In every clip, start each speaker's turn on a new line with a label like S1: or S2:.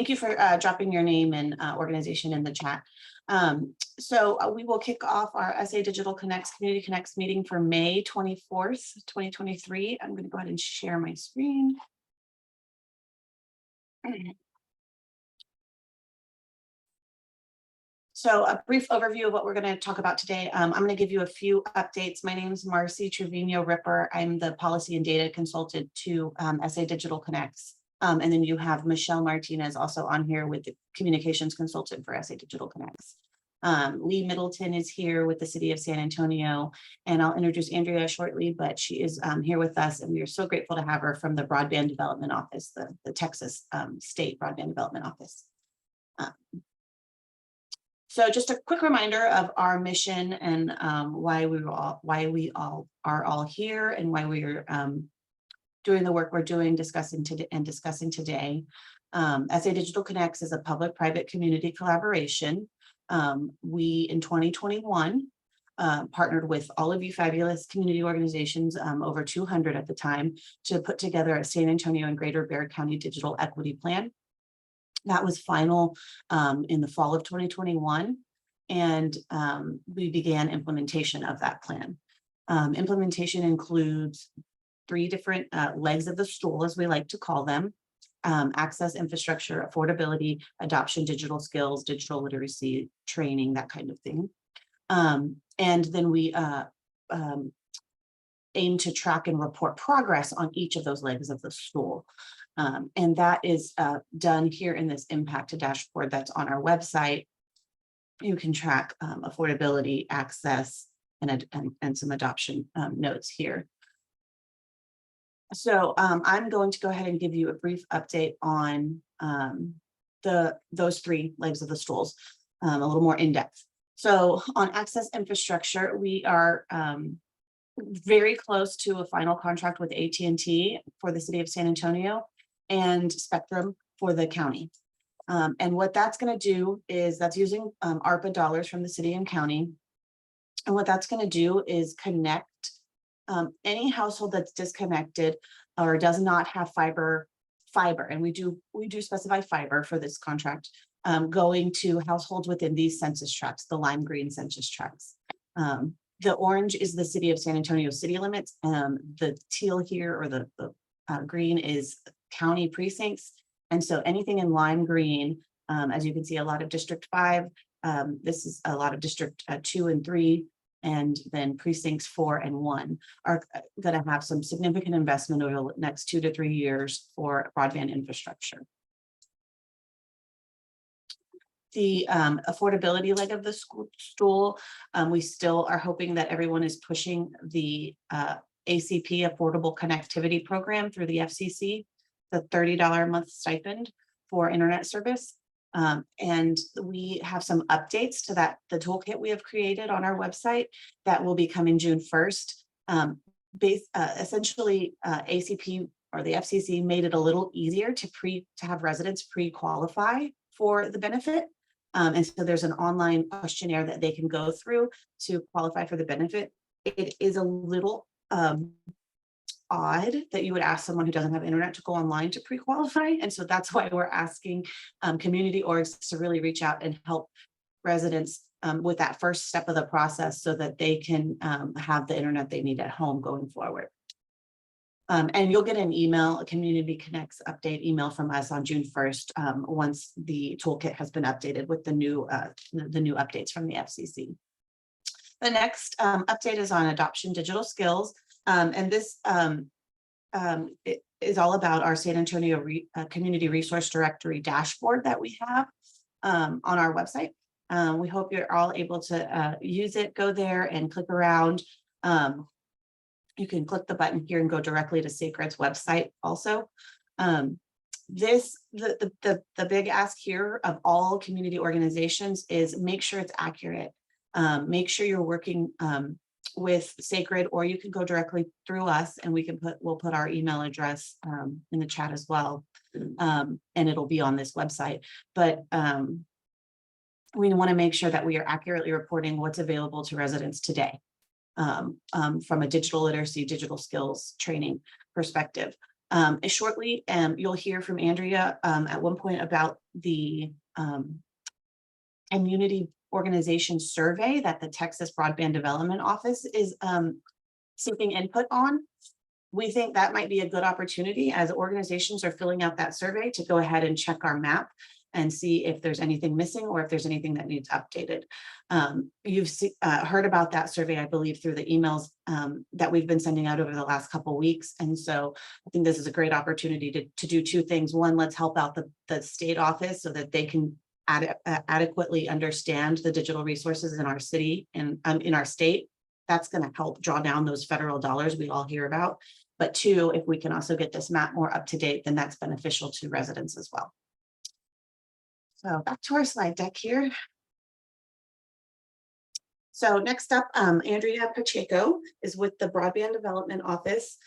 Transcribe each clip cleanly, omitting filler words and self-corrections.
S1: you for dropping your name and organization in the chat. So we will kick off our SA Digital Connects Community Connects meeting for May 24th, 2023. I'm going to go ahead and share my screen. So a brief overview of what we're going to talk about today. I'm going to give you a few updates. My name is Marcy Trevino Ripper. I'm the policy and data consultant to SA Digital Connects. And then you have Michelle Martinez also on here with the communications consultant for SA Digital Connects. Lee Middleton is here with the city of San Antonio, and I'll introduce Andrea shortly, but she is here with us, and we are so grateful to have her from the Broadband Development Office, the Texas State Broadband Development Office. So just a quick reminder of our mission and why we are all here and why we are doing the work we're doing, discussing today. SA Digital Connects is a public-private community collaboration. We, in 2021, partnered with all of you fabulous community organizations, over 200 at the time, to put together a San Antonio and Greater Bexar County Digital Equity Plan. That was final in the fall of 2021, and we began implementation of that plan. Implementation includes 3 different legs of the stool, as we like to call them: access, infrastructure, affordability, adoption, digital skills, digital literacy, training, that kind of thing. And then we aim to track and report progress on each of those legs of the stool. And that is done here in this impact dashboard that's on our website. You can track affordability, access, and some adoption notes here. So I'm going to go ahead and give you a brief update on those 3 legs of the stools, a little more in depth. So on access infrastructure, we are very close to a final contract with AT&T for the city of San Antonio and Spectrum for the county. And what that's going to do is that's using ARPA dollars from the city and county. And what that's going to do is connect any household that's disconnected or does not have fiber, and we do specify fiber for this contract, going to households within these census tracts, the lime green census tracts. The orange is the city of San Antonio city limits. The teal here, or the green, is county precincts. And so anything in lime green, as you can see, a lot of District 5, this is a lot of District 2 and 3, and then precincts 4 and 1 are going to have some significant investment over the next 2 to 3 years for broadband infrastructure. The affordability leg of the stool, we still are hoping that everyone is pushing the ACP Affordable Connectivity Program through the FCC, the $30 a month stipend for internet service. And we have some updates to that, the toolkit we have created on our website that will be coming June 1st. Essentially, ACP or the FCC made it a little easier to have residents pre-qualify for the benefit. And so there's an online questionnaire that they can go through to qualify for the benefit. It is a little odd that you would ask someone who doesn't have internet to go online to pre-qualify. And so that's why we're asking community orgs to really reach out and help residents with that first step of the process so that they can have the internet they need at home going forward. And you'll get an email, a Community Connects update email from us on June 1st, once the toolkit has been updated with the new updates from the FCC. The next update is on adoption digital skills. And this it is all about our San Antonio Community Resource Directory dashboard that we have on our website. We hope you're all able to use it, go there and click around. You can click the button here and go directly to Sacred's website also. The big ask here of all community organizations is make sure it's accurate. Make sure you're working with Sacred, or you can go directly through us and we'll put our email address in the chat as well. And it'll be on this website. But we want to make sure that we are accurately reporting what's available to residents today from a digital literacy, digital skills training perspective. Shortly, you'll hear from Andrea at one point about the community organization survey that the Texas Broadband Development Office is seeking input on. We think that might be a good opportunity as organizations are filling out that survey to go ahead and check our map and see if there's anything missing or if there's anything that needs updated. You've heard about that survey, I believe, through the emails that we've been sending out over the last couple of weeks. And so I think this is a great opportunity to do two things. One, let's help out the state office so that they can adequately understand the digital resources in our city and in our state. That's going to help draw down those federal dollars we all hear about. But two, if we can also get this map more up to date, then that's beneficial to residents as well. So back to our slide deck here. So next up, Andrea Pacheco is with the Broadband Development Office.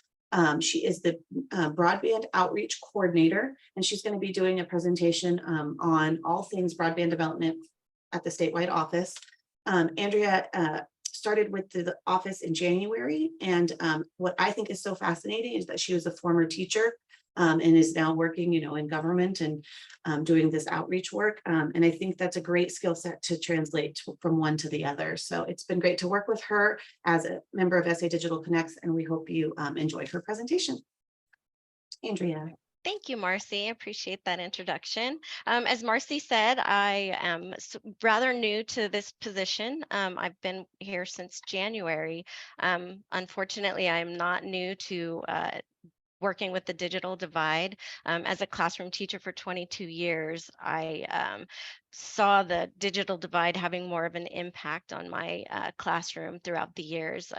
S1: She is the Broadband Outreach Coordinator, and she's going to be doing a presentation on all things broadband development at the statewide office. Andrea started with the office in January, and what I think is so fascinating is that she was a former teacher and is now working, in government and doing this outreach work. And I think that's a great skill set to translate from one to the other. So it's been great to work with her as a member of SA Digital Connects, and we hope you enjoyed her presentation. Andrea.
S2: Thank you, Marcy. I appreciate that introduction. As Marcy said, I am rather new to this position. I've been here since January. Unfortunately, I'm not new to working with the digital divide. As a classroom teacher for 22 years, I saw the digital divide having more of an impact on my classroom throughout the years.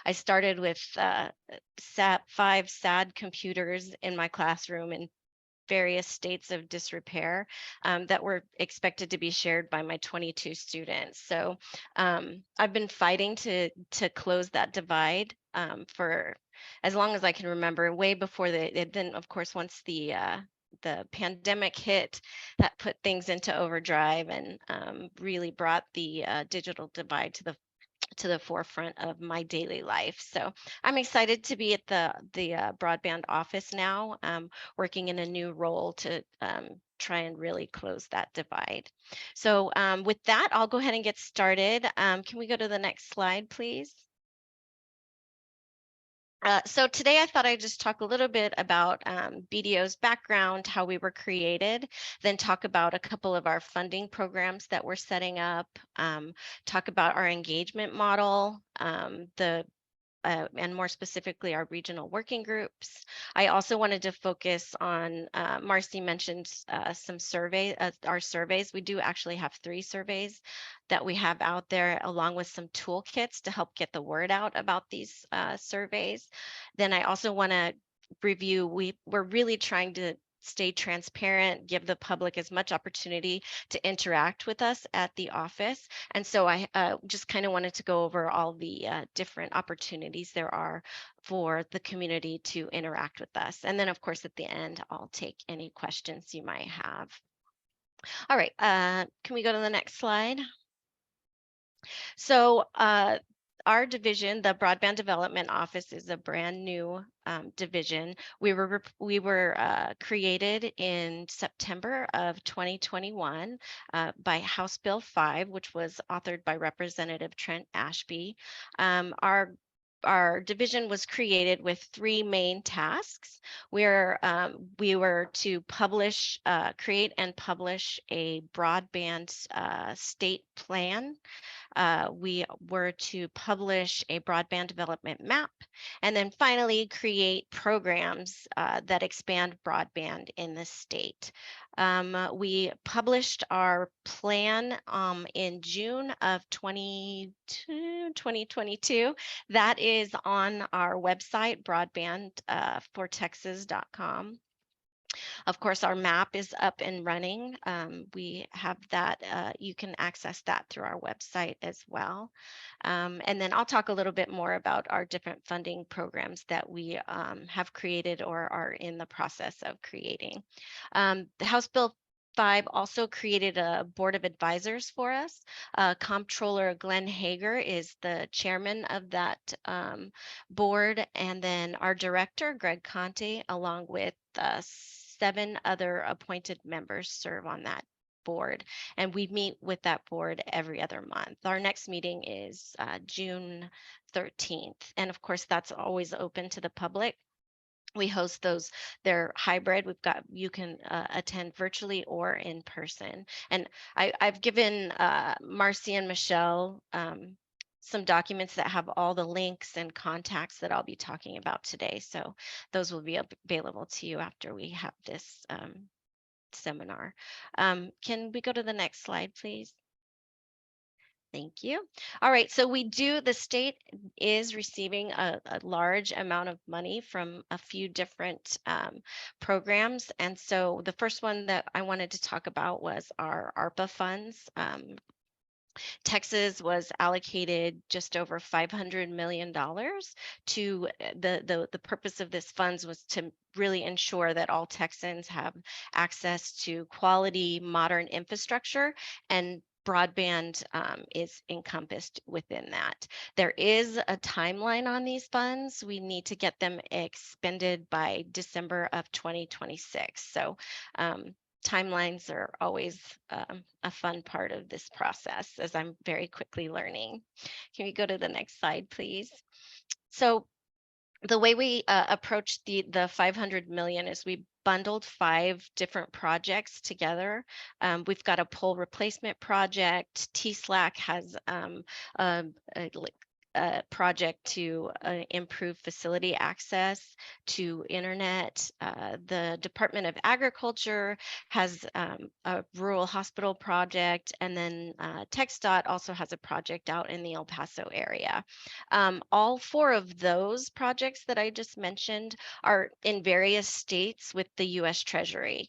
S2: I started with 5 SAD computers in my classroom in various states of disrepair that were expected to be shared by my 22 students. So I've been fighting to close that divide for as long as I can remember, way before then, of course, once the pandemic hit, that put things into overdrive and really brought the digital divide to the forefront of my daily life. So I'm excited to be at the broadband office now, working in a new role to try and really close that divide. So with that, I'll go ahead and get started. Can we go to the next slide, please? So today I thought I'd just talk a little bit about BDO's background, how we were created, then talk about a couple of our funding programs that we're setting up, talk about our engagement model, and more specifically our regional working groups. I also wanted to focus on, Marcy mentioned some our surveys. We do actually have 3 surveys that we have out there, along with some toolkits to help get the word out about these surveys. Then I also want to review, we're really trying to stay transparent, give the public as much opportunity to interact with us at the office. And so I just kind of wanted to go over all the different opportunities there are for the community to interact with us. And then, of course, at the end, I'll take any questions you might have. All right, can we go to the next slide? So our division, the Broadband Development Office, is a brand new division. We were created in September of 2021 by House Bill 5, which was authored by Representative Trent Ashby. Our division was created with 3 main tasks. We were to publish, create and publish a broadband state plan. We were to publish a broadband development map, and then finally create programs that expand broadband in the state. We published our plan in June of 2022. That is on our website, broadbandfortexas.com. Of course, our map is up and running. We have that, you can access that through our website as well. And then I'll talk a little bit more about our different funding programs that we have created or are in the process of creating. The House Bill 5 also created a board of advisors for us. Comptroller Glenn Hager is the chairman of that board, and then our director, Greg Conte, along with 7 other appointed members serve on that board, and we meet with that board every other month. Our next meeting is June 13th, and of course that's always open to the public. We host those, they're hybrid. You can attend virtually or in person. And I've given Marcy and Michelle some documents that have all the links and contacts that I'll be talking about today. So those will be available to you after we have this seminar. Can we go to the next slide, please? Thank you. All right, so the state is receiving a large amount of money from a few different programs. And so the first one that I wanted to talk about was our ARPA funds. Texas was allocated just over $500 million to the purpose of this funds was to really ensure that all Texans have access to quality modern infrastructure, and broadband is encompassed within that. There is a timeline on these funds. We need to get them expended by December of 2026. So timelines are always a fun part of this process, as I'm very quickly learning. Can we go to the next slide, please? So the way we approached the 500 million is we bundled 5 different projects together. We've got a pole replacement project. TSLAC has a project to improve facility access to internet. The Department of Agriculture has a rural hospital project, and then TxDOT also has a project out in the El Paso area. All 4 of those projects that I just mentioned are in various states with the U.S. Treasury.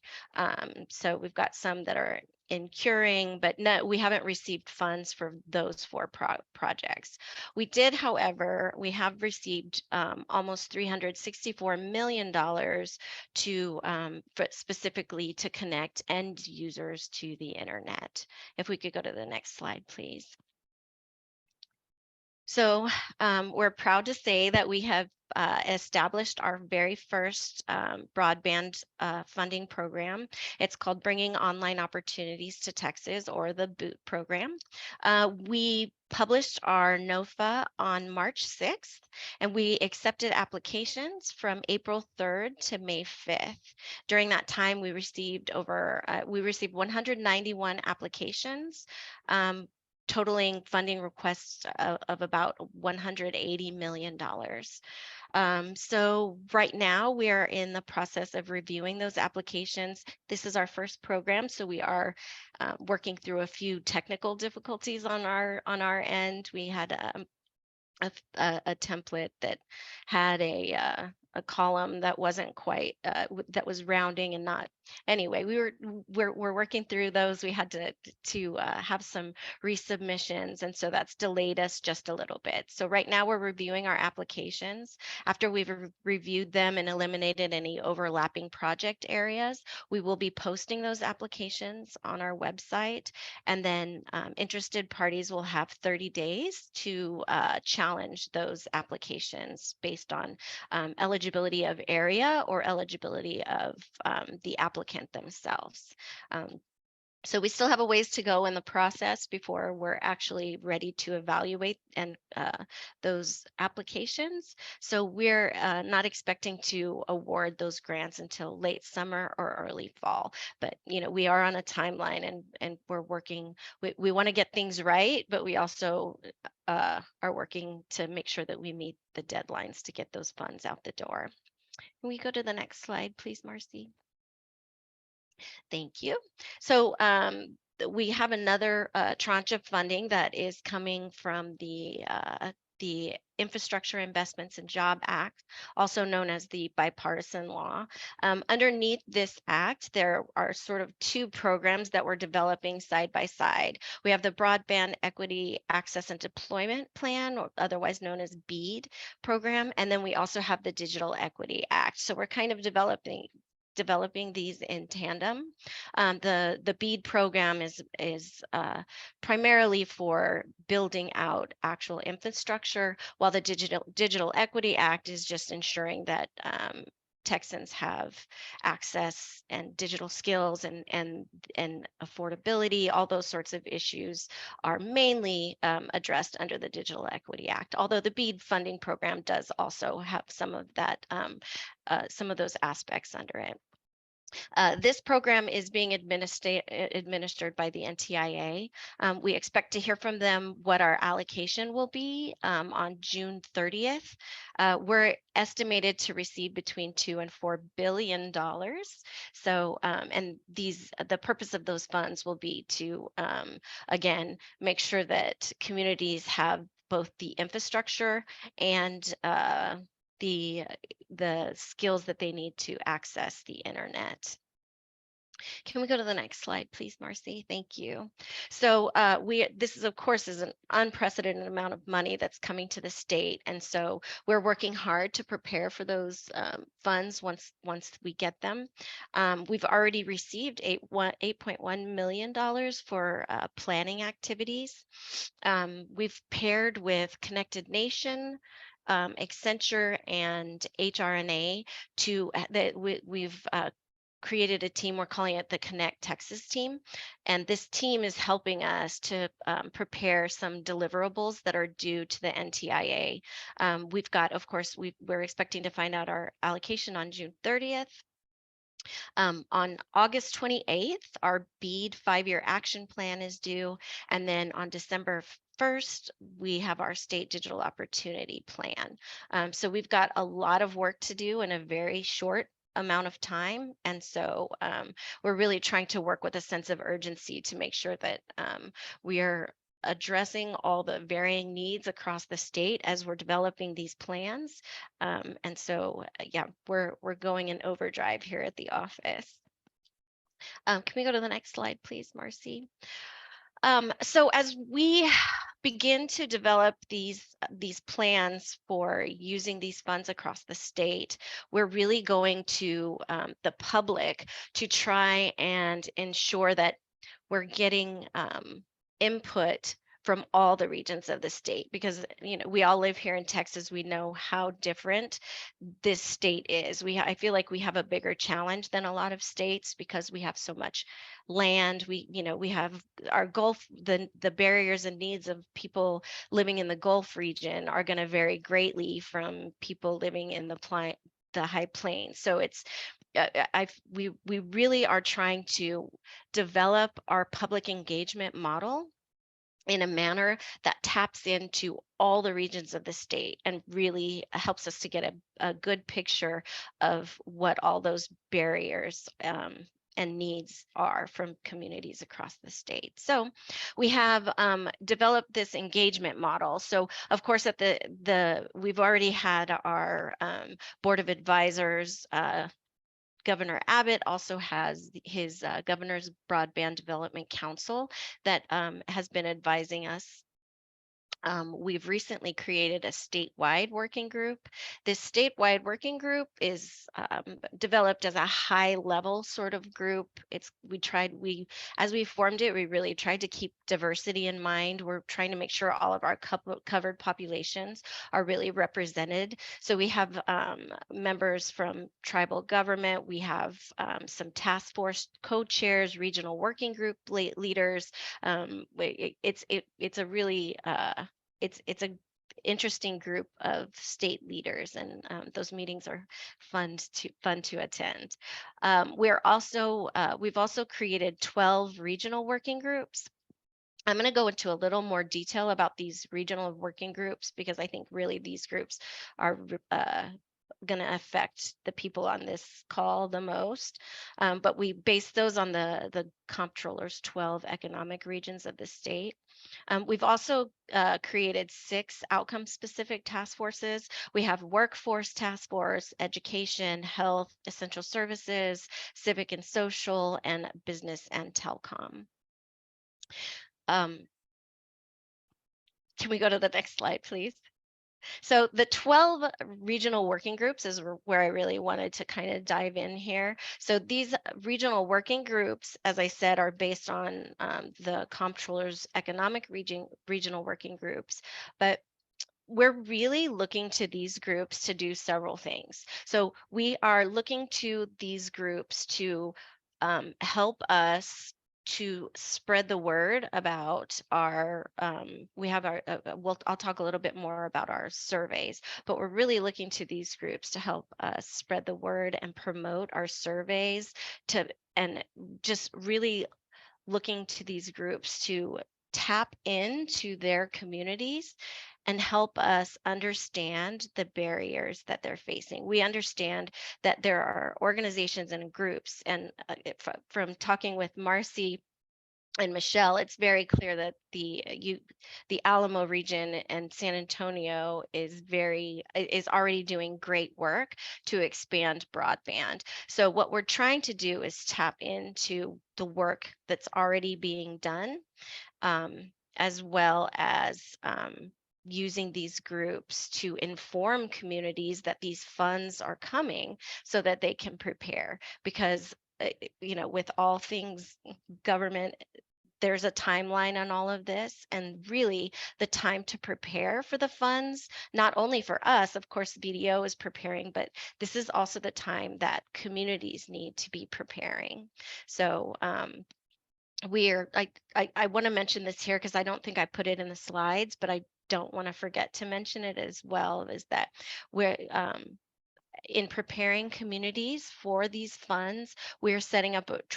S2: So we've got some that are in curing, but no, we haven't received funds for those 4 projects. We did, however, we have received almost $364 million to specifically to connect end users to the internet. If we could go to the next slide, please. So we're proud to say that we have established our very first broadband funding program. It's called Bringing Online Opportunities to Texas, or the BOOT program. We published our NOFA on March 6th, and we accepted applications from April 3rd to May 5th. During that time, we received 191 applications, totaling funding requests of about $180 million. So right now we are in the process of reviewing those applications. This is our first program, so we are working through a few technical difficulties on our end. We had a template that had a column that wasn't quite that was rounding and not. Anyway, we're working through those. We had to have some resubmissions, and so that's delayed us just a little bit. So right now we're reviewing our applications. After we've reviewed them and eliminated any overlapping project areas, we will be posting those applications on our website, and then interested parties will have 30 days to challenge those applications based on eligibility of area or eligibility of the applicant themselves. So we still have a ways to go in the process before we're actually ready to evaluate and those applications. So we're not expecting to award those grants until late summer or early fall. But we are on a timeline, and we're working. We want to get things right, but we also are working to make sure that we meet the deadlines to get those funds out the door. Can we go to the next slide, please, Marcy? Thank you. So we have another tranche of funding that is coming from the Infrastructure Investments and Job Act, also known as the bipartisan law. Underneath this act, there are sort of 2 programs that we're developing side by side. We have the Broadband Equity Access and Deployment Plan, or otherwise known as BEAD program, and then we also have the Digital Equity Act. So we're kind of developing developing these in tandem. The BEAD program is primarily for building out actual infrastructure, while the Digital Equity Act is just ensuring that Texans have access and digital skills and affordability. All those sorts of issues are mainly addressed under the Digital Equity Act, although the BEAD funding program does also have some of that, some of those aspects under it. This program is being administered by the NTIA. We expect to hear from them what our allocation will be on June 30th. We're estimated to receive between $2 and $4 billion. So, and the purpose of those funds will be to, again, make sure that communities have both the infrastructure and the skills that they need to access the internet. Can we go to the next slide, please, Marcy? Thank you. So this is, of course, is an unprecedented amount of money that's coming to the state. And so we're working hard to prepare for those funds once we get them. We've already received $8.1 million for planning activities. We've paired with Connected Nation, Accenture, and HRNA to that we've created a team. We're calling it the Connect Texas team. And this team is helping us to prepare some deliverables that are due to the NTIA. We've got, of course, we're expecting to find out our allocation on June 30th. On August 28th, our BEAD 5-year action plan is due. And then on December 1st, we have our state digital opportunity plan. So we've got a lot of work to do in a very short amount of time. And so we're really trying to work with a sense of urgency to make sure that we are addressing all the varying needs across the state as we're developing these plans. And so, yeah, we're going in overdrive here at the office. Can we go to the next slide, please, Marcy? So as we begin to develop these plans for using these funds across the state, we're really going to the public to try and ensure that we're getting input from all the regions of the state, because we all live here in Texas. We know how different this state is. I feel like we have a bigger challenge than a lot of states because we have so much land. We have our Gulf, the barriers and needs of people living in the Gulf region are going to vary greatly from people living in the High Plains. So it's we really are trying to develop our public engagement model in a manner that taps into all the regions of the state and really helps us to get a good picture of what all those barriers and needs are from communities across the state. So we have developed this engagement model. So of course at we've already had our board of advisors. Governor Abbott also has his Governor's Broadband Development Council that has been advising us. We've recently created a statewide working group. This statewide working group is developed as a high-level sort of group. As we formed it, we really tried to keep diversity in mind. We're trying to make sure all of our covered populations are really represented. So we have members from tribal government. We have some task force co-chairs, regional working group leaders. It's a really it's a interesting group of state leaders, and those meetings are fun to attend. We've also created 12 regional working groups. I'm going to go into a little more detail about these regional working groups because I think really these groups are going to affect the people on this call the most. But we base those on the comptroller's 12 economic regions of the state. We've also created 6 outcome-specific task forces. We have workforce task force, education, health, essential services, civic and social, and business and telecom. Can we go to the next slide, please? So the 12 regional working groups is where I really wanted to kind of dive in here. So these regional working groups, as I said, are based on the comptroller's economic regional working groups, but we're really looking to these groups to do several things. So we are looking to these groups to help us to spread the word about our we have our well, I'll talk a little bit more about our surveys, but we're really looking to these groups to help us spread the word and promote our surveys to, and just really looking to these groups to tap into their communities and help us understand the barriers that they're facing. We understand that there are organizations and groups, and from talking with Marcy and Michelle, it's very clear that the Alamo region and San Antonio is already doing great work to expand broadband. So what we're trying to do is tap into the work that's already being done, as well as using these groups to inform communities that these funds are coming so that they can prepare. Because with all things government, there's a timeline on all of this, and really the time to prepare for the funds, not only for us, of course, BDO is preparing, but this is also the time that communities need to be preparing. So we're I want to mention this here because I don't think I put it in the slides, but I don't want to forget to mention it as well, is that we're in preparing communities for these funds, we're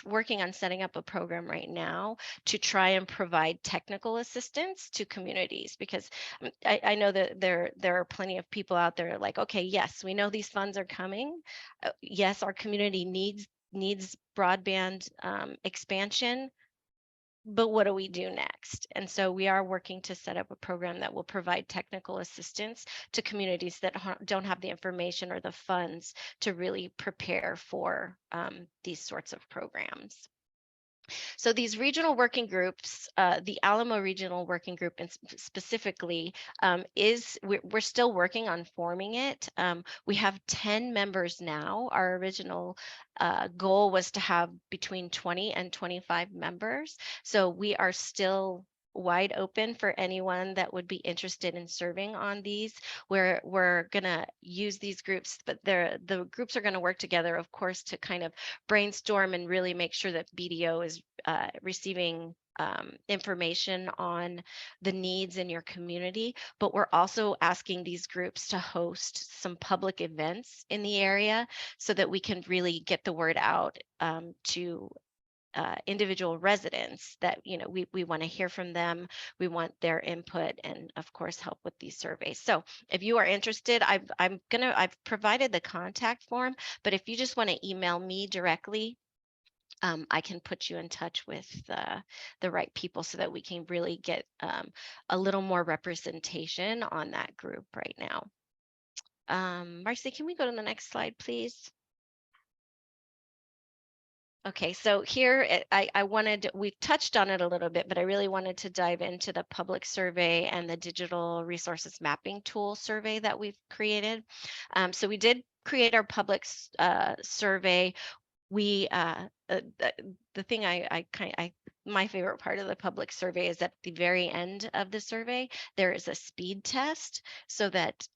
S2: working on setting up a program right now to try and provide technical assistance to communities, because I know that there are plenty of people out there like, okay, yes, we know these funds are coming. Yes, our community needs broadband expansion, but what do we do next? And so we are working to set up a program that will provide technical assistance to communities that don't have the information or the funds to really prepare for these sorts of programs. So these regional working groups, the Alamo Regional Working Group specifically, we're still working on forming it. We have 10 members now. Our original goal was to have between 20 and 25 members. So we are still wide open for anyone that would be interested in serving on these. We're gonna use these groups, but the groups are gonna work together, of course, to kind of brainstorm and really make sure that BDO is receiving information on the needs in your community. But we're also asking these groups to host some public events in the area so that we can really get the word out to individual residents that we want to hear from them. We want their input, and of course help with these surveys. So if you are interested, I've provided the contact form, but if you just want to email me directly, I can put you in touch with the right people so that we can really get a little more representation on that group right now. Marcy, can we go to the next slide, please? Okay, so here we've touched on it a little bit, but I really wanted to dive into the public survey and the digital resources mapping tool survey that we've created. So we did create our public survey. We the thing my favorite part of the public survey is at the very end of the survey, there is a speed test so that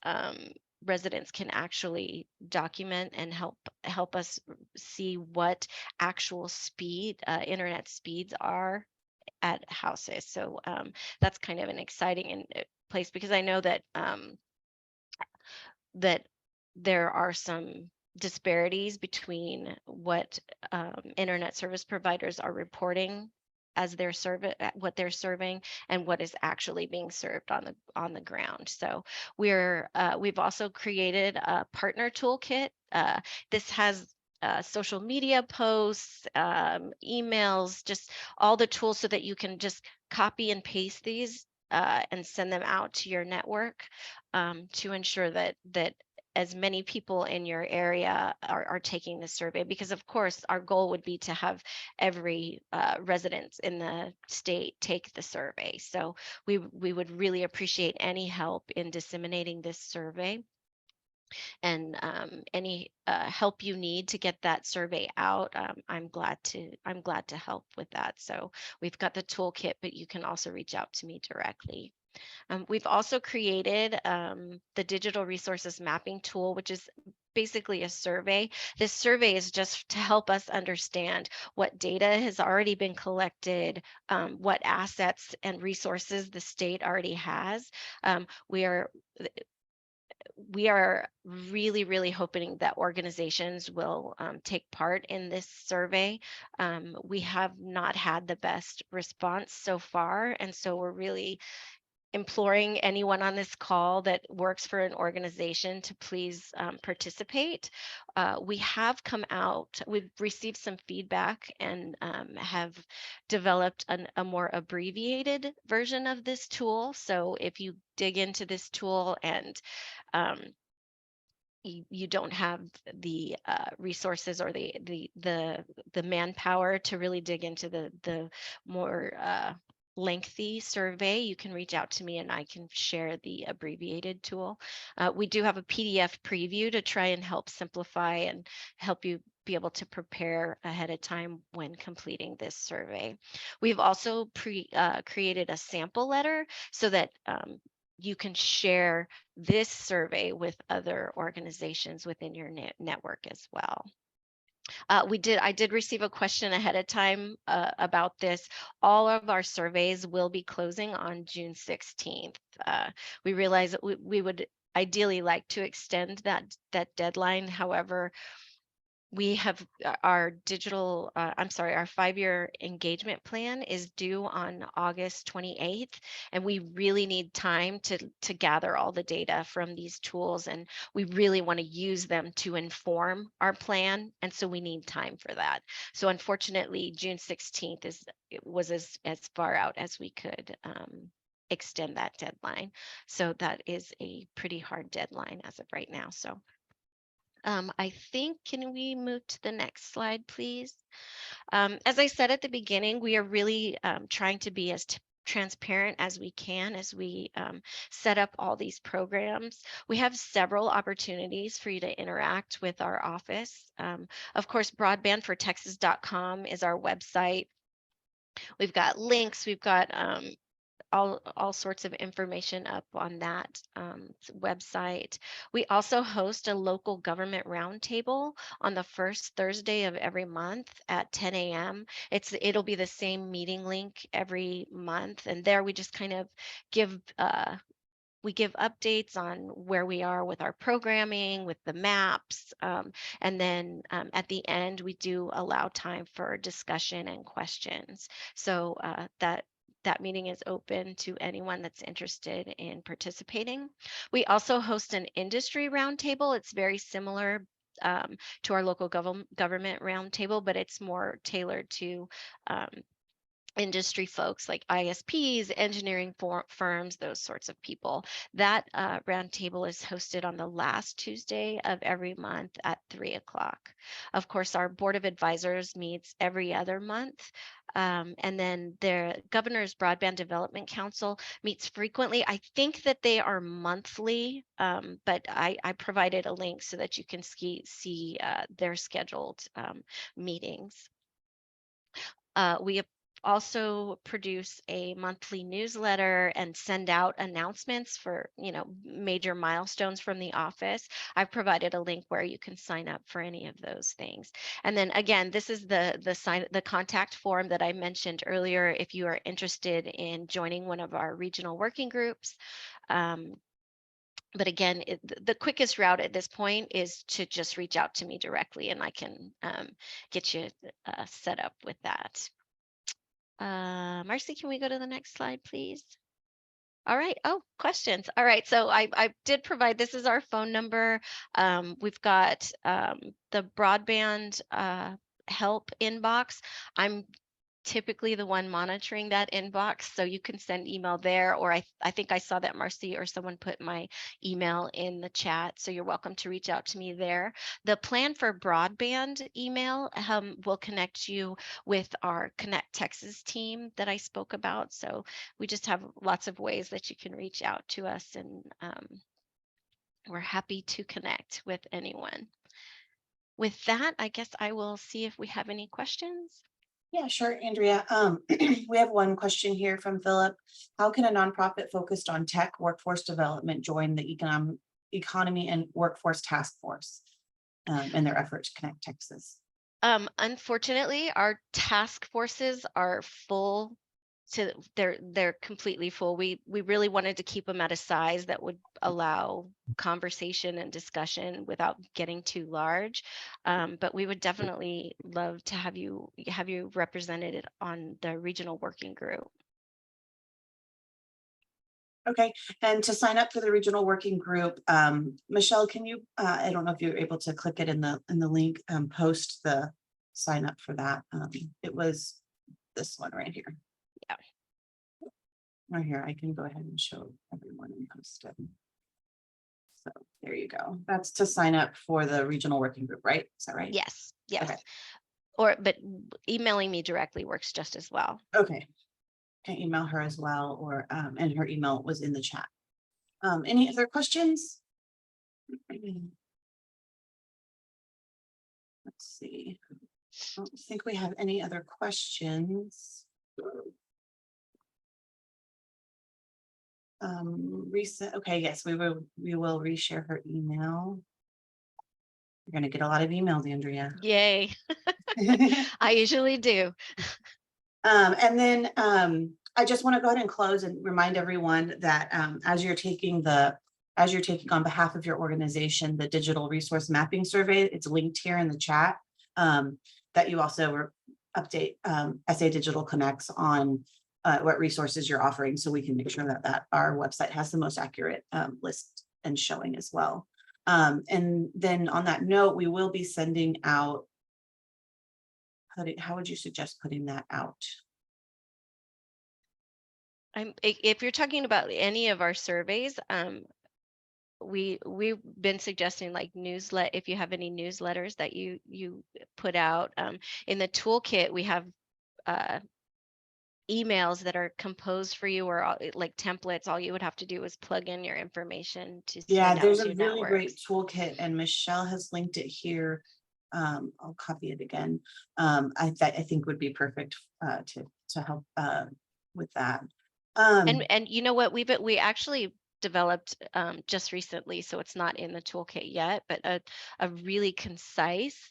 S2: residents can actually document and help us see what actual speed internet speeds are at houses. So that's kind of an exciting place, because I know that that there are some disparities between what internet service providers are reporting as their what they're serving and what is actually being served on the ground. So we've also created a partner toolkit. This has social media posts, emails, just all the tools so that you can just copy and paste these and send them out to your network to ensure that as many people in your area are taking the survey, because of course our goal would be to have every resident in the state take the survey. So we would really appreciate any help in disseminating this survey, and any help you need to get that survey out. I'm glad to help with that. So we've got the toolkit, but you can also reach out to me directly. We've also created the digital resources mapping tool, which is basically a survey. This survey is just to help us understand what data has already been collected, what assets and resources the state already has. We are really, really hoping that organizations will take part in this survey. We have not had the best response so far, and so we're really imploring anyone on this call that works for an organization to please participate. We've received some feedback, and have developed a more abbreviated version of this tool. So if you dig into this tool and um, you don't have the resources or the manpower to really dig into the more lengthy survey, you can reach out to me and I can share the abbreviated tool. We do have a PDF preview to try and help simplify and help you be able to prepare ahead of time when completing this survey. We've also created a sample letter so that you can share this survey with other organizations within your network as well. I did receive a question ahead of time about this. All of our surveys will be closing on June 16th. We realize that we would ideally like to extend that deadline. However, we have our our 5-year engagement plan is due on August 28th, and we really need time to gather all the data from these tools, and we really want to use them to inform our plan, and so we need time for that. So unfortunately, June 16th was as far out as we could extend that deadline. So that is a pretty hard deadline as of right now. So I think, can we move to the next slide, please? As I said at the beginning, we are really trying to be as transparent as we can as we set up all these programs. We have several opportunities for you to interact with our office. Of course, broadbandfortexas.com is our website. We've got links, we've got all sorts of information up on that website. We also host a local government roundtable on the first Thursday of every month at 10 a.m. It'll be the same meeting link every month, and there we just kind of give updates on where we are with our programming, with the maps, and then at the end we do allow time for discussion and questions. So that meeting is open to anyone that's interested in participating. We also host an industry roundtable. It's very similar to our local government roundtable, but it's more tailored to industry folks like ISPs, engineering firms, those sorts of people. That roundtable is hosted on the last Tuesday of every month at 3 o'clock. Of course, our Board of Advisors meets every other month. And then the Governor's Broadband Development Council meets frequently. I think that they are monthly, but I provided a link so that you can see their scheduled meetings. We also produce a monthly newsletter and send out announcements for major milestones from the office. I've provided a link where you can sign up for any of those things. And then again, this is the contact form that I mentioned earlier if you are interested in joining one of our regional working groups. But again, the quickest route at this point is to just reach out to me directly, and I can get you set up with that. Marcy, can we go to the next slide, please? All right. Oh, questions. All right. So I did provide, this is our phone number. We've got the broadband help inbox. I'm typically the one monitoring that inbox, so you can send email there, or I think I saw that Marcy or someone put my email in the chat, so you're welcome to reach out to me there. The plan for broadband email will connect you with our Connect Texas team that I spoke about. So we just have lots of ways that you can reach out to us, and we're happy to connect with anyone. With that, I guess I will see if we have any questions.
S1: Yeah, sure, Andrea. We have one question here from Philip. How can a nonprofit focused on tech workforce development join the economy and workforce task force in their effort to connect Texas?
S2: Unfortunately, our task forces are full they're completely full. We really wanted to keep them at a size that would allow conversation and discussion without getting too large. But we would definitely love to have you represented on the regional working group.
S1: Okay, and to sign up for the regional working group, Michelle, can you, I don't know if you're able to click it in the link, post the sign up for that. It was this one right here.
S2: Yeah.
S1: Right here, I can go ahead and show everyone and post it. So there you go. That's to sign up for the regional working group, right? Is that right?
S2: Yes, yes.
S1: Okay.
S2: But emailing me directly works just as well.
S1: Okay. Can email her as well, or and her email was in the chat. Any other questions? Let's see. I don't think we have any other questions. Recent. Okay, yes, we will reshare her email. You're gonna get a lot of emails, Andrea.
S2: Yay. I usually do.
S1: And then I just want to go ahead and close and remind everyone that as you're taking on behalf of your organization the digital resource mapping survey, it's linked here in the chat, that you also update SA Digital Connects on what resources you're offering, so we can make sure that our website has the most accurate list and showing as well. And then on that note, we will be sending out, how would you suggest putting that out?
S2: If you're talking about any of our surveys, we've been suggesting like newsletter. If you have any newsletters that you put out, in the toolkit, we have emails that are composed for you, or like templates. All you would have to do is plug in your information to send out
S1: There's
S2: to
S1: a really great
S2: networks.
S1: toolkit, and Michelle has linked it here. I'll copy it again. I think would be perfect to help with that.
S2: And you know what, we actually developed just recently, so it's not in the toolkit yet, but a really concise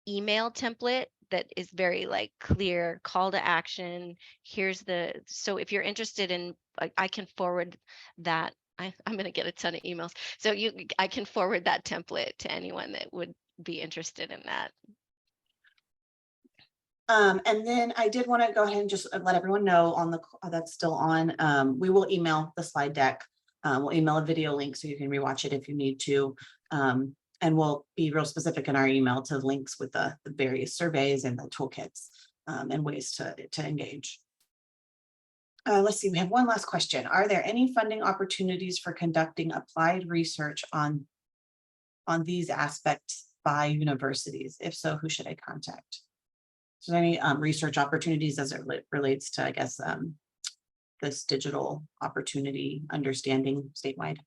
S2: email template that is very like clear call to action. So if you're interested in, I can forward that. I'm going to get a ton of emails, so I can forward that template to anyone that would be interested in that.
S1: And then I did want to go ahead and just let everyone know on the that's still on. We will email the slide deck. We'll email a video link so you can rewatch it if you need to. And we'll be real specific in our email to links with the various surveys and the toolkits and ways to engage. Let's see, we have one last question. Are there any funding opportunities for conducting applied research on these aspects by universities? If so, who should I contact? Is there any research opportunities as it relates to, I guess, this digital opportunity understanding statewide?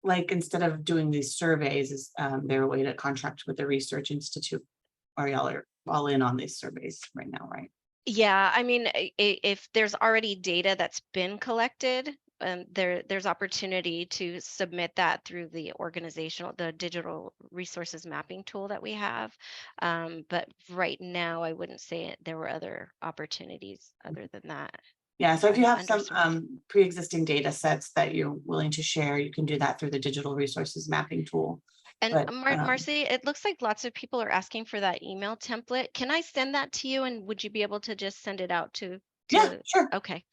S1: Like, instead of doing these surveys, is there a way to contract with the research institute? Or y'all are all in on these surveys right now, right?
S2: Yeah, I mean, if there's already data that's been collected, there's opportunity to submit that through the digital resources mapping tool that we have. But right now, I wouldn't say there were other opportunities other than that.
S1: Yeah, so if you have some
S2: Underserved.
S1: pre-existing data sets that you're willing to share, you can do that through the digital resources mapping tool.
S2: And
S1: But
S2: Marcy, it looks like lots of people are asking for that email template. Can I send that to you, and would you be able to just send it out to?
S1: yeah, sure.
S2: Okay,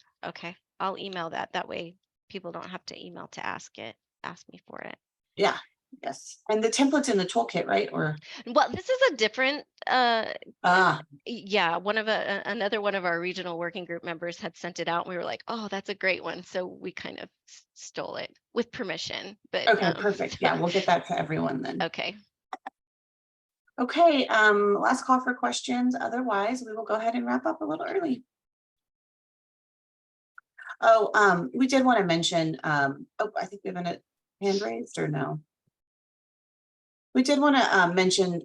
S2: I'll email that. That way people don't have to email to ask me for it.
S1: Yeah, Yes, and the template's in the toolkit, right? Or
S2: Well, this is a different,
S1: ah,
S2: yeah, another one of our regional working group members had sent it out. And we were like, oh, that's a great one. So we kind of stole it with permission, but
S1: okay, perfect. Yeah, we'll get that to everyone then.
S2: okay.
S1: Okay, last call for questions. Otherwise, we will go ahead and wrap up a little early. Oh, we did want to mention, oh, I think we have a hand raised or no? We did want to mention,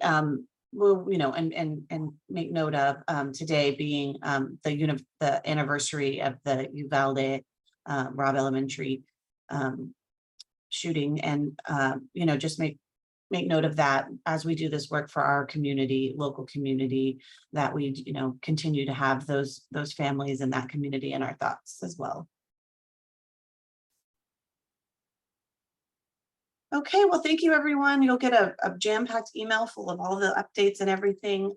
S1: well, you know, and make note of today being the anniversary of the Uvalde Robb Elementary shooting, and you know, just make note of that as we do this work for our community, local community, that we, you know, continue to have those families in that community in our thoughts as well. Okay, well, thank you, everyone. You'll get a jam-packed email full of all the updates and everything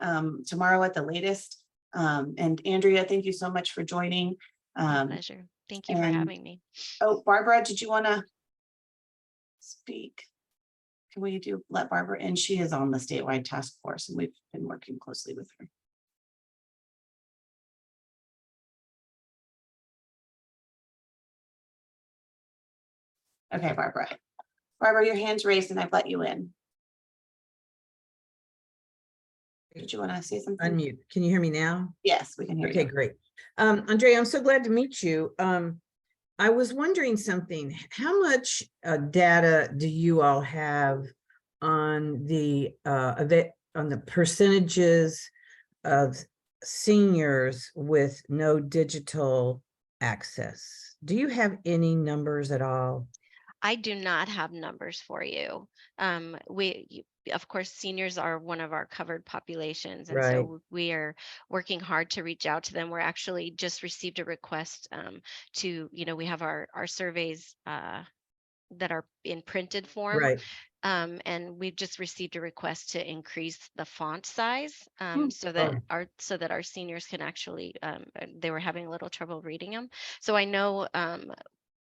S1: tomorrow at the latest. And Andrea, thank you so much for joining.
S2: My pleasure. Thank you for having me.
S1: Oh, Barbara, did you want to speak? Can we let Barbara in? She is on the statewide task force, and we've been working closely with her. Okay, Barbara. Barbara, your hand's raised and I've let you in. Did you want to say something?
S3: Unmute. Can you hear me now?
S1: Yes, we can hear you.
S3: Okay, great. Andrea, I'm so glad to meet you. I was wondering something. How much data do you all have on the percentages of seniors with no digital access? Do you have any numbers at all?
S2: I do not have numbers for you. Of course, seniors are one of our covered populations, and
S3: Right.
S2: so we are working hard to reach out to them. We're actually just received a request to, you know, we have our surveys that are in printed form.
S3: Right.
S2: And we've just received a request to increase the font size so that our seniors can actually, they were having a little trouble reading them. So I know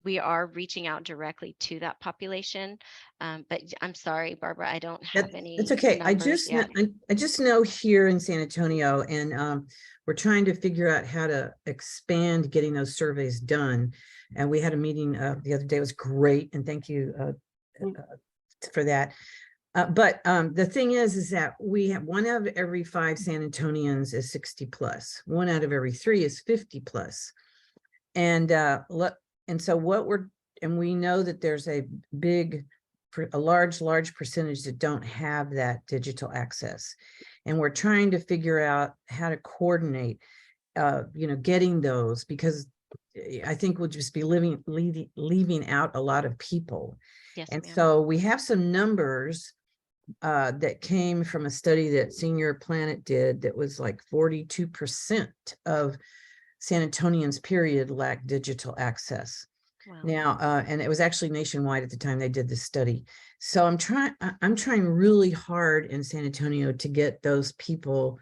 S2: we are reaching out directly to that population. But I'm sorry, Barbara, I don't have any.
S3: It's okay. I
S2: numbers yet.
S3: just know here in San Antonio, and we're trying to figure out how to expand getting those surveys done. And we had a meeting the other day. It was great, and thank you for that. But the thing is that we have 1 out of every 5 San Antonians is 60 plus. 1 out of every 3 is 50 plus. And so we know that there's a large percentage that don't have that digital access. And we're trying to figure out how to coordinate, you know, getting those, because I think we'll just be leaving out a lot of people.
S2: Yes,
S3: and
S2: ma'am.
S3: so we have some numbers that came from a study that Senior Planet did that was like 42% of San Antonians period lack digital access.
S2: Wow.
S3: Now, and it was actually nationwide at the time they did this study. So I'm trying really hard in San Antonio to get those people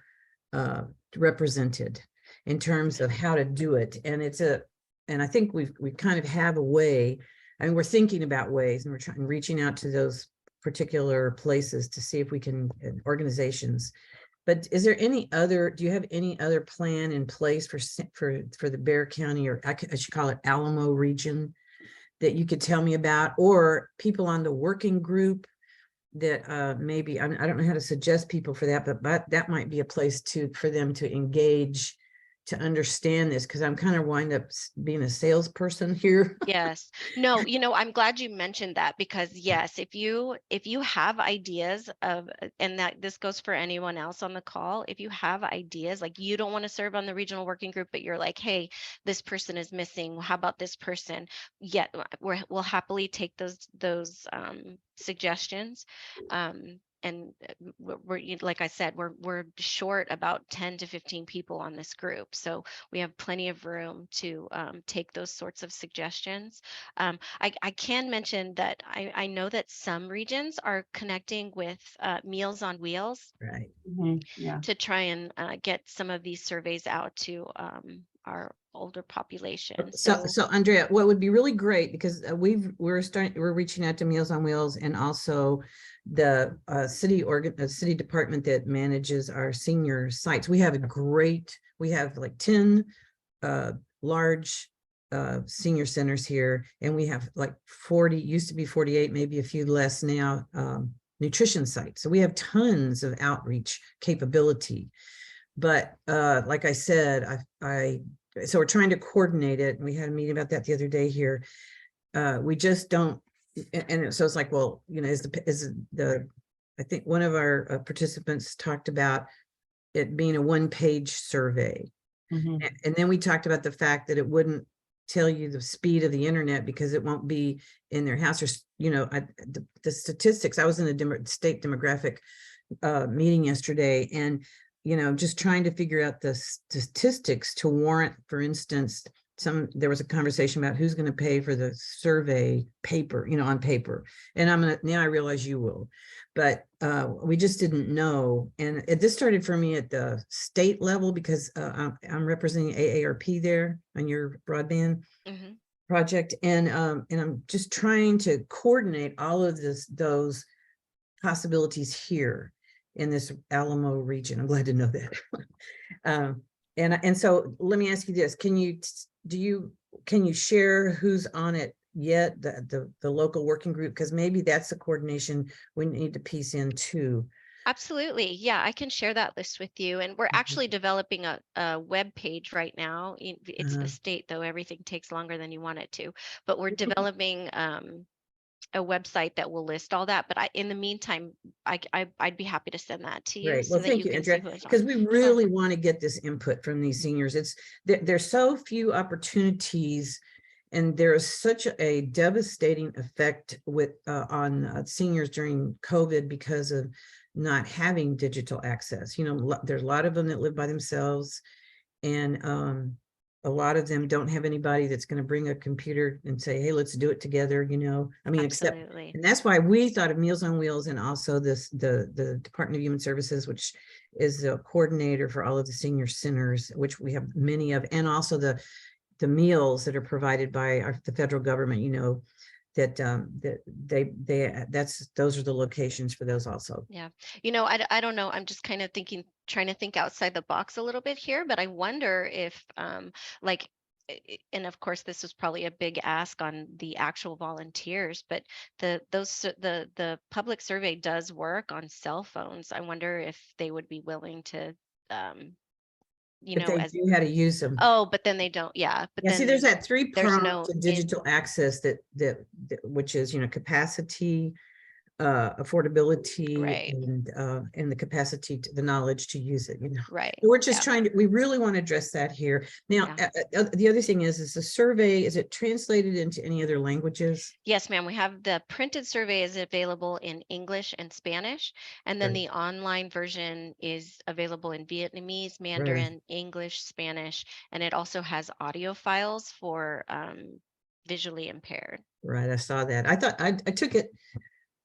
S3: represented in terms of how to do it. And and I think we kind of have a way. I mean, we're thinking about ways, and we're reaching out to those particular places to see if we can, organizations. But is there do you have any other plan in place for the Bexar County, or I should call it Alamo region, that you could tell me about, or people on the working group that maybe, I don't know how to suggest people for that, but that might be a place for them to engage, to understand this, because I'm kind of wind up being a salesperson here.
S2: Yes. No, you know, I'm glad you mentioned that, because yes, if you have ideas of, and that this goes for anyone else on the call, if you have ideas, like you don't want to serve on the regional working group, but you're like, hey, this person is missing, how about this person? Yeah, we'll happily take those suggestions. And we're, like I said, we're short about 10 to 15 people on this group, so we have plenty of room to take those sorts of suggestions. I can mention that I know that some regions are connecting with Meals on Wheels,
S3: Right.
S1: Yeah.
S2: to try and get some of these surveys out to our older population.
S3: So Andrea, what would be really great, because we're reaching out to Meals on Wheels and also the city department that manages our senior sites. We have like 10 large senior centers here, and we have like 40, used to be 48, maybe a few less now, nutrition sites. So we have tons of outreach capability. But like I said, so we're trying to coordinate it. We had a meeting about that the other day here. We just don't, and so it's like, well, you know, I think one of our participants talked about it being a one-page survey. And then we talked about the fact that it wouldn't tell you the speed of the internet because it won't be in their house, or, you know, the statistics. I was in a state demographic meeting yesterday, and you know, just trying to figure out the statistics to warrant, for instance, there was a conversation about who's going to pay for the survey paper, you know, on paper. And now I realize you will, but we just didn't know. And this started for me at the state level, because I'm representing AARP there on your broadband project. And I'm just trying to coordinate all of those possibilities here in this Alamo region. I'm glad to know that. And so let me ask you this: can you share who's on it yet, the local working group? Because maybe that's the coordination we need to piece in too.
S2: Absolutely. Yeah, I can share that list with you. And we're actually developing a web page right now. It's the state, though everything takes longer than you want it to. But we're developing a website that will list all that. But in the meantime, I'd be happy to send that to you.
S3: Great.
S2: So
S3: Well,
S2: that
S3: thank
S2: you
S3: you,
S2: can
S3: Andrea,
S2: see who's on.
S3: because we really want to get this input from these seniors. There's so few opportunities, and there is such a devastating effect on seniors during COVID because of not having digital access. You know, there's a lot of them that live by themselves, and a lot of them don't have anybody that's going to bring a computer and say, hey, let's do it together, you know. I mean,
S2: Absolutely.
S3: and that's why we thought of Meals on Wheels, and also the Department of Human Services, which is the coordinator for all of the senior centers, which we have many of, and also the meals that are provided by the federal government, you know, that those are the locations for those also.
S2: Yeah. You know, I don't know. I'm just kind of trying to think outside the box a little bit here, but I wonder if like, and of course this is probably a big ask on the actual volunteers, but the public survey does work on cell phones. I wonder if they would be willing to you
S3: But
S2: know,
S3: they do how to use them.
S2: oh, but then they don't. Yeah. But
S3: Yeah,
S2: then
S3: see, there's that
S2: there's
S3: three-pronged
S2: no
S3: to digital access that which is, you know, capacity, affordability,
S2: Right.
S3: and the capacity the knowledge to use it, you know.
S2: Right.
S3: So we're just we really want to address that here. Now, the other thing is the survey, is it translated into any other languages?
S2: Yes, ma'am. We have the printed survey is available in English and Spanish, and then the online version is available in Vietnamese, Mandarin, English, Spanish, and it also has audio files for visually impaired.
S3: Right, I saw that. I thought I took it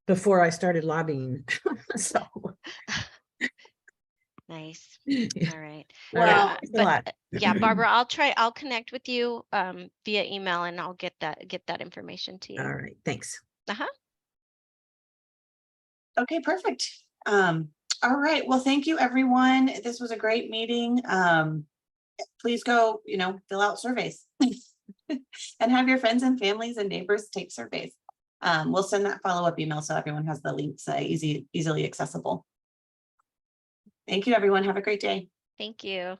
S3: before I started lobbying. So
S2: nice.
S3: yeah.
S2: All right.
S1: Well,
S2: But yeah, Barbara, I'll connect with you via email, and I'll get that information to you.
S3: All right, thanks.
S1: okay, perfect. All right. Well, thank you, everyone. This was a great meeting. Please go, you know, fill out surveys and have your friends and families and neighbors take surveys. We'll send that follow-up email so everyone has the links easily accessible. Thank you, everyone. Have a great day.
S2: Thank you.